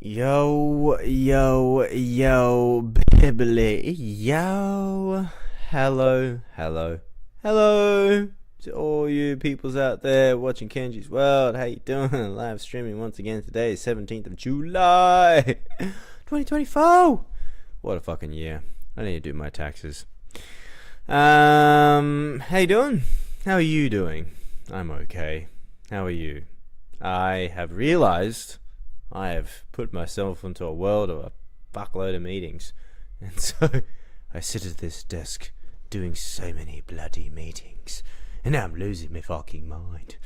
Yo, yo, yo, Bibbly, yo, hello to all you peoples out there watching Kenji's World. How you doing? Live streaming once again today, 17th of July, 2024. What a fucking year. I need to do my taxes. How you doing? How are you doing? I'm okay. How are you? I have realized I have put myself into a world of a fuckload of meetings. And so I sit at this desk doing so many bloody meetings. And now I'm losing my fucking mind.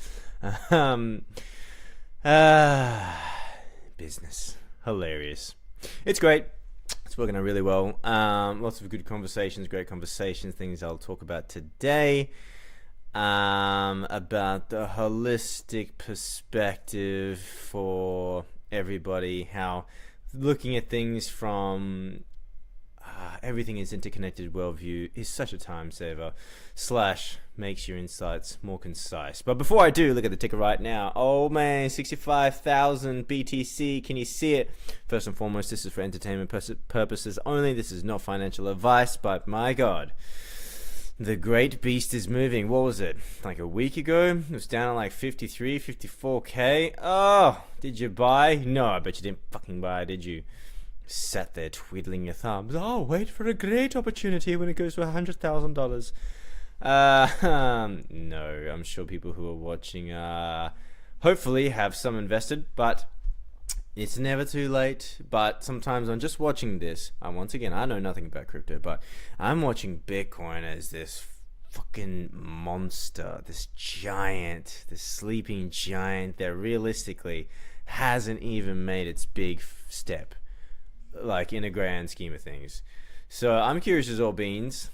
Business. Hilarious. It's great. It's working out really well. Lots of good conversations, great conversations, things I'll talk about today. About the holistic perspective for everybody, how looking at things from everything is interconnected worldview is such a time saver / makes your insights more concise. But before I do, look at the ticker right now. Oh man, 65,000 BTC. Can you see it? First and foremost, this is for entertainment purposes only. This is not financial advice, but my god, the great beast is moving. What was it? Like a week ago? It was down at like 53, 54k. Oh, did you buy? No, I bet you didn't fucking buy, did you? Sat there twiddling your thumbs. Oh, wait for a great opportunity when it goes to $100,000. No, I'm sure people who are watching hopefully have some invested, but it's never too late. But sometimes I'm just watching this. I know nothing about crypto, but I'm watching Bitcoin as this fucking monster, this giant, this sleeping giant that realistically hasn't even made its big step, like in a grand scheme of things. So I'm curious as all beans.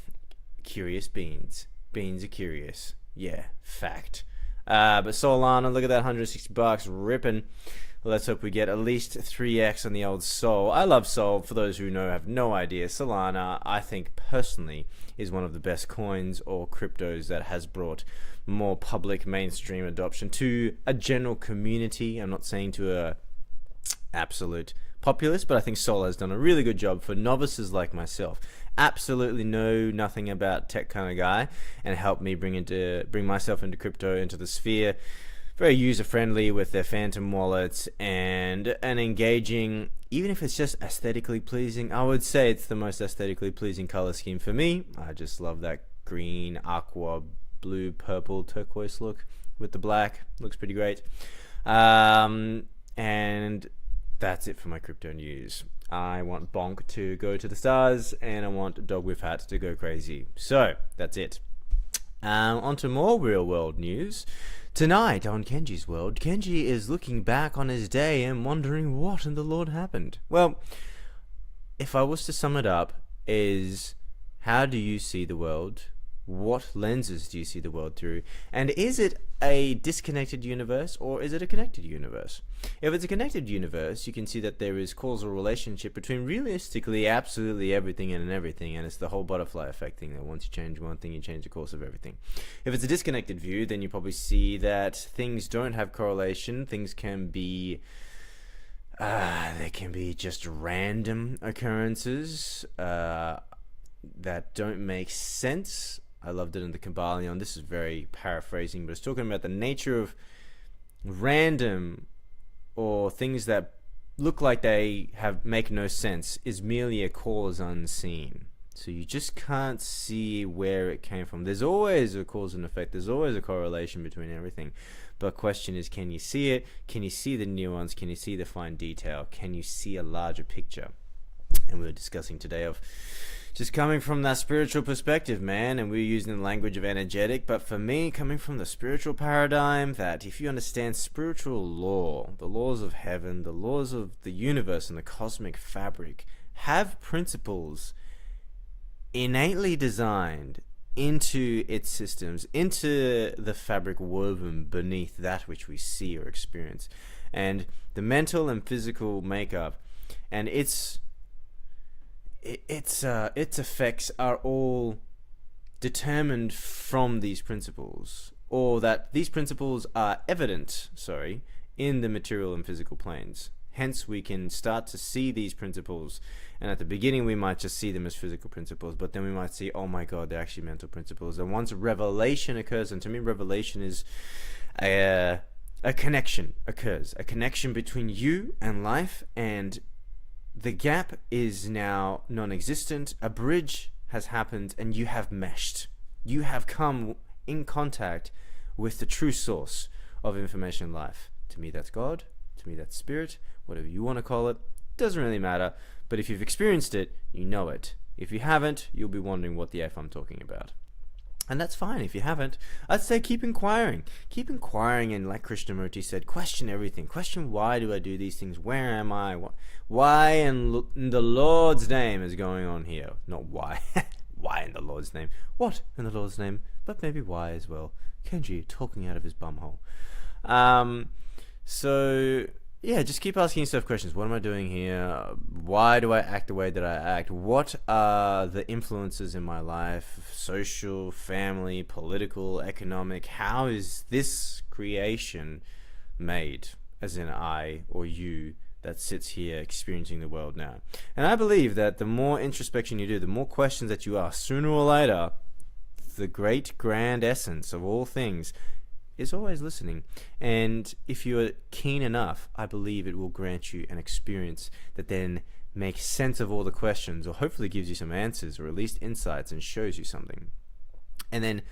Curious beans. Beans are curious. Yeah, fact. But Solana, look at that, $160 ripping. Let's hope we get at least 3x on the old Sol. I love Sol. For those who know, have no idea, Solana, I think personally, is one of the best coins or cryptos that has brought more public mainstream adoption to a general community. I'm not saying to a absolute populace, but I think Sol has done a really good job for novices like myself. Absolutely know nothing about tech kind of guy, and helped me bring myself into crypto, into the sphere. Very user-friendly with their phantom wallets and an engaging, even if it's just aesthetically pleasing. I would say it's the most aesthetically pleasing color scheme for me. I just love that green, aqua, blue, purple, turquoise look with the black. Looks pretty great. And that's it for my crypto news. I want Bonk to go to the stars, and I want Dog with Hat to go crazy. So, that's it. On to more real-world news. Tonight on Kenji's World, Kenji is looking back on his day and wondering what in the Lord happened. Well, if I was to sum it up, is how do you see the world? What lenses do you see the world through? And is it a disconnected universe, or is it a connected universe? If it's a connected universe, you can see that there is causal relationship between realistically absolutely everything and everything, and it's the whole butterfly effect thing, that once you change one thing, you change the course of everything. If it's a disconnected view, then you probably see that things don't have correlation. Things can be they can be just random occurrences that don't make sense. I loved it in the Kabbalion. This is very paraphrasing, but it's talking about the nature of random or things that look like they make no sense is merely a cause unseen. So you just can't see where it came from. There's always a cause and effect. There's always a correlation between everything. But the question is, can you see it? Can you see the nuance? Can you see the fine detail? Can you see a larger picture? And we're discussing today of just coming from that spiritual perspective, man, and we're using the language of energetic, but for me, coming from the spiritual paradigm, that if you understand spiritual law, the laws of heaven, the laws of the universe and the cosmic fabric have principles innately designed into its systems, into the fabric woven beneath that which we see or experience, and the mental and physical makeup, and its effects are all determined from these principles, or that these principles are evident, in the material and physical planes. Hence, we can start to see these principles. And at the beginning, we might just see them as physical principles, but then we might see, oh my God, they're actually mental principles. And once revelation occurs, and to me, revelation is a connection occurs, a connection between you and life, and the gap is now non-existent. A bridge has happened, and you have meshed. You have come in contact with the true source of information in life. To me, that's God. To me, that's spirit. Whatever you want to call it, doesn't really matter. But if you've experienced it, you know it. If you haven't, you'll be wondering what the F I'm talking about. And that's fine if you haven't. I'd say keep inquiring. Keep inquiring, and like Krishnamurti said, question everything. Question, why do I do these things? Where am I? Why in the Lord's name is going on here? Not why. Why in the Lord's name? What in the Lord's name? But maybe why as well. Kenji talking out of his bumhole. So yeah, just keep asking yourself questions. What am I doing here? Why do I act the way that I act? What are the influences in my life? Social, family, political, economic. How is this creation made? As in I or you that sits here experiencing the world now. And I believe that the more introspection you do, the more questions that you ask, sooner or later, the great grand essence of all things is always listening. And if you're keen enough, I believe it will grant you an experience that then makes sense of all the questions, or hopefully gives you some answers, or at least insights, and shows you something. And then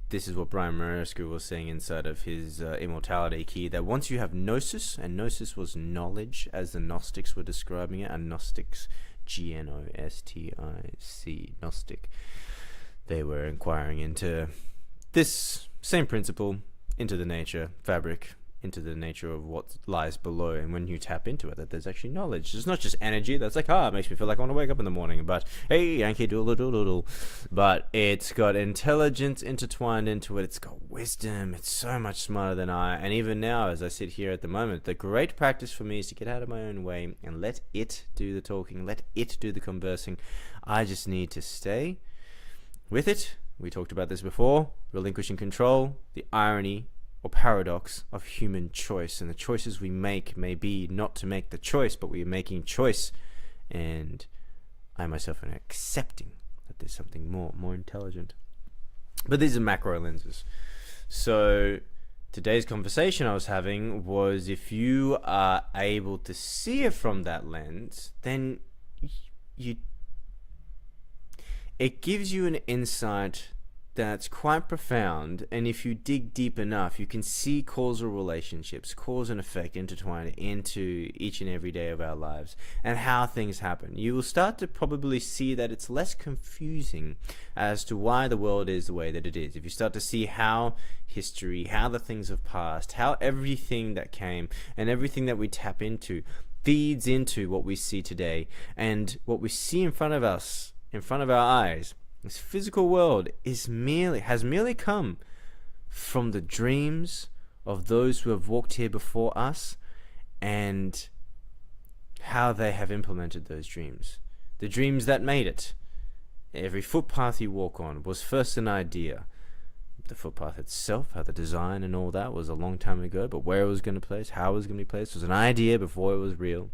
this is what Brian Marescu was saying inside of his Immortality Key, that once you have gnosis, and gnosis was knowledge as the Gnostics were describing it, and Gnostics, Gnostic, Gnostic, they were inquiring into this same principle, into the nature fabric, into the nature of what lies below. And when you tap into it, that there's actually knowledge. It's not just energy that's like, it makes me feel like I want to wake up in the morning, but hey, Yankee doodle doodle doodle. But it's got intelligence intertwined into it. It's got wisdom. It's so much smarter than I. And even now, as I sit here at the moment, the great practice for me is to get out of my own way and let it do the talking, let it do the conversing. I just need to stay with it. We talked about this before, relinquishing control, the irony or paradox of human choice. And the choices we make may be not to make the choice, but we're making choice. And I myself am accepting that there's something more intelligent. But these are macro lenses. So today's conversation I was having was, if you are able to see it from that lens, then it gives you an insight that's quite profound. And if you dig deep enough, you can see causal relationships, cause and effect intertwined into each and every day of our lives, and how things happen. You will start to probably see that it's less confusing as to why the world is the way that it is. If you start to see how history, how the things have passed, how everything that came and everything that we tap into feeds into what we see today, and what we see in front of us, in front of our eyes, this physical world has merely come from the dreams of those who have walked here before us, and how they have implemented those dreams. The dreams that made it. Every footpath you walk on was first an idea. The footpath itself, how the design and all that was a long time ago, but where it was going to place, how it was going to be placed, was an idea before it was real.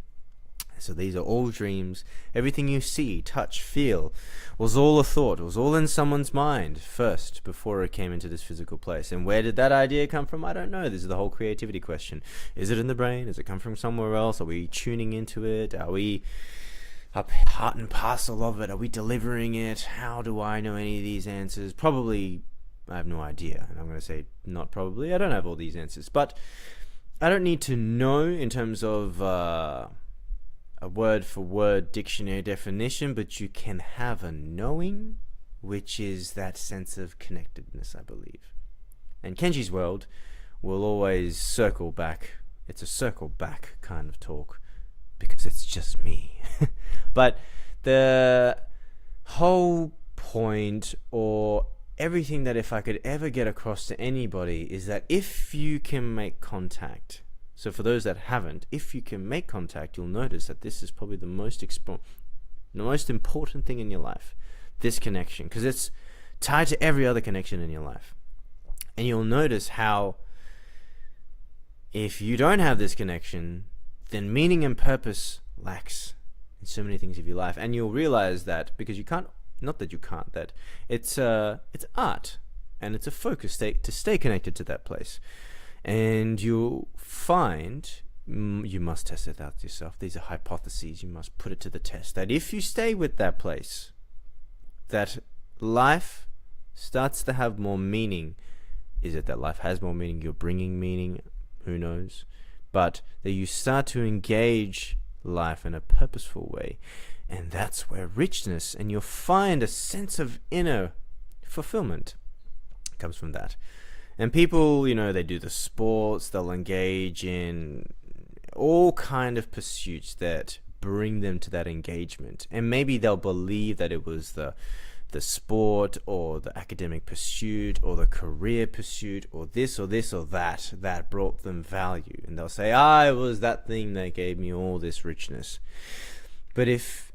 So these are all dreams. Everything you see, touch, feel was all a thought. It was all in someone's mind first before it came into this physical place. And where did that idea come from? I don't know. This is the whole creativity question. Is it in the brain? Does it come from somewhere else? Are we tuning into it? Are we a part and parcel of it? Are we delivering it? How do I know any of these answers? Probably, I have no idea. And I'm going to say not probably. I don't have all these answers. But I don't need to know in terms of a word-for-word dictionary definition, but you can have a knowing, which is that sense of connectedness, I believe. And Kenji's world will always circle back. It's a circle back kind of talk, because it's just me. But the whole point, or everything that if I could ever get across to anybody, is that if you can make contact, so for those that haven't, if you can make contact, you'll notice that this is probably the most important thing in your life, this connection, because it's tied to every other connection in your life. And you'll notice how if you don't have this connection, then meaning and purpose lacks in so many things of your life. And you'll realize that because you can't, not that you can't, that it's art and it's a focus to stay connected to that place. And you'll find, you must test it out yourself. These are hypotheses. You must put it to the test. That if you stay with that place, that life starts to have more meaning. Is it that life has more meaning? You're bringing meaning? Who knows? But that you start to engage life in a purposeful way. And that's where richness, and you'll find a sense of inner fulfillment comes from that. And people, they do the sports, they'll engage in all kind of pursuits that bring them to that engagement. And maybe they'll believe that it was the sport or the academic pursuit or the career pursuit or this or that brought them value. And they'll say, it was that thing that gave me all this richness. But if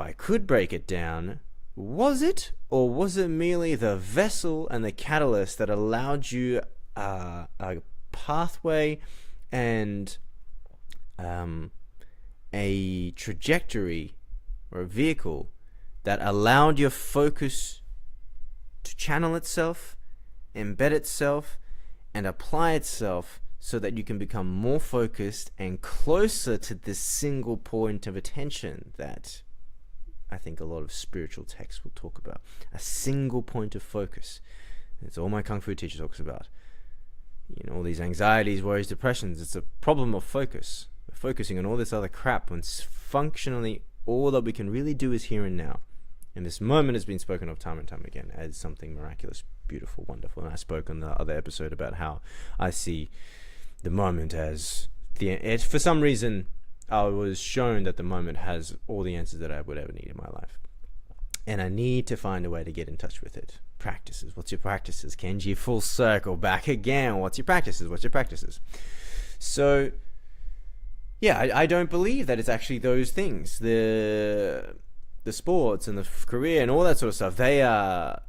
I could break it down, was it, or was it merely the vessel and the catalyst that allowed you a pathway and a trajectory or a vehicle that allowed your focus to channel itself, embed itself, and apply itself so that you can become more focused and closer to this single point of attention that I think a lot of spiritual texts will talk about. A single point of focus. It's all my Kung Fu teacher talks about. All these anxieties, worries, depressions. It's a problem of focus. We're focusing on all this other crap when functionally all that we can really do is here and now. And this moment has been spoken of time and time again as something miraculous, beautiful, wonderful. And I spoke on the other episode about how I see the moment as for some reason, I was shown that the moment has all the answers that I would ever need in my life. And I need to find a way to get in touch with it. Practices. What's your practices? Kenji, full circle, back again. What's your practices? What's your practices? So, yeah, I don't believe that it's actually those things. The sports and the career and all that sort of stuff, they are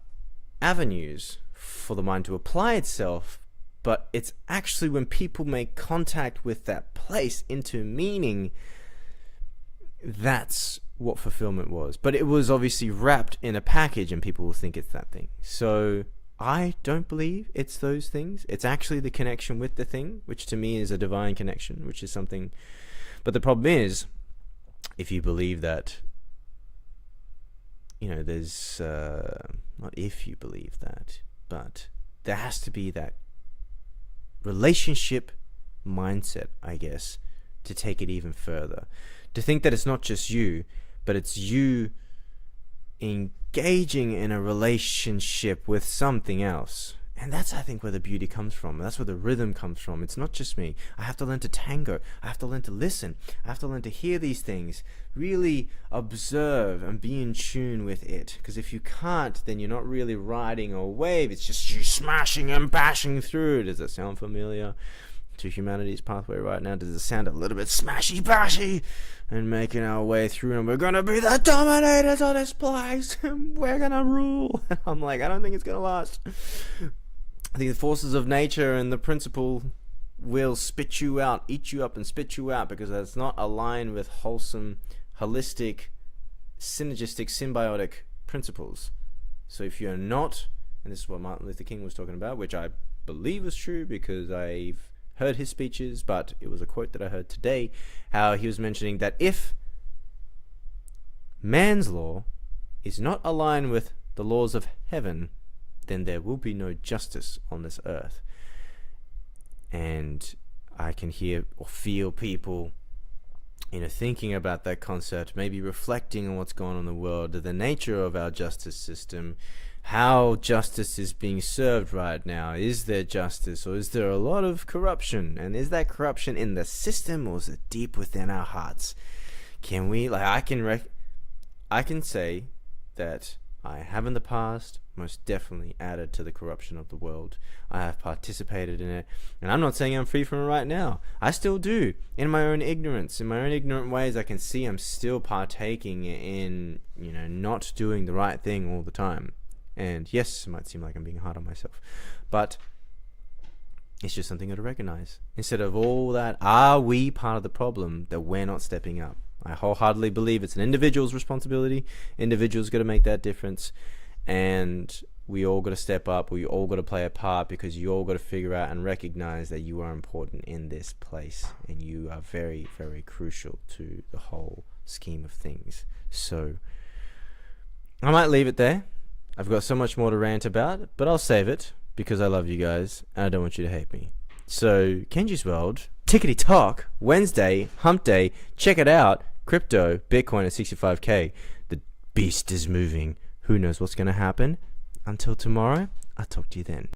avenues for the mind to apply itself. But it's actually when people make contact with that place into meaning, that's what fulfillment was. But it was obviously wrapped in a package and people will think it's that thing. So I don't believe it's those things. It's actually the connection with the thing, which to me is a divine connection, which is something. But the problem is, if you believe that, there's, not if you believe that, but there has to be that relationship mindset, I guess, to take it even further. To think that it's not just you, but it's you engaging in a relationship with something else. And that's, I think, where the beauty comes from. That's where the rhythm comes from. It's not just me. I have to learn to tango. I have to learn to listen. I have to learn to hear these things. Really observe and be in tune with it. Because if you can't, then you're not really riding a wave. It's just you smashing and bashing through. Does that sound familiar to humanity's pathway right now? Does it sound a little bit smashy-bashy? And making our way through, and we're going to be the dominators of this place. And we're going to rule. I'm like, I don't think it's going to last. I think the forces of nature and the principle will spit you out, eat you up and spit you out, because that's not aligned with wholesome, holistic, synergistic, symbiotic principles. So if you're not, and this is what Martin Luther King was talking about, which I believe is true because I've heard his speeches, but it was a quote that I heard today, how he was mentioning that if man's law is not aligned with the laws of heaven, then there will be no justice on this earth. And I can hear or feel people, thinking about that concept, maybe reflecting on what's going on in the world, the nature of our justice system, how justice is being served right now. Is there justice, or is there a lot of corruption? And is that corruption in the system, or is it deep within our hearts? Can we, I can say that I have in the past most definitely added to the corruption of the world. I have participated in it, and I'm not saying I'm free from it right now. I still do, in my own ignorance, in my own ignorant ways. I can see I'm still partaking in, not doing the right thing all the time. And yes, it might seem like I'm being hard on myself, but It's just something to recognize. Instead of all that, are we part of the problem that we're not stepping up? I wholeheartedly believe it's an individual's responsibility. Individuals got to make that difference, and we all got to step up. We all got to play a part, because you all got to figure out and recognize that you are important in this place, and you are very, very crucial to the whole scheme of things. So I might leave it there. I've got so much more to rant about, but I'll save it because I love you guys and I don't want you to hate me. So Kenji's World, Tickety Talk, Wednesday, Hump Day. Check it out. Crypto, Bitcoin at 65k. The beast is moving. Who knows what's going to happen? Until tomorrow, I'll talk to you then.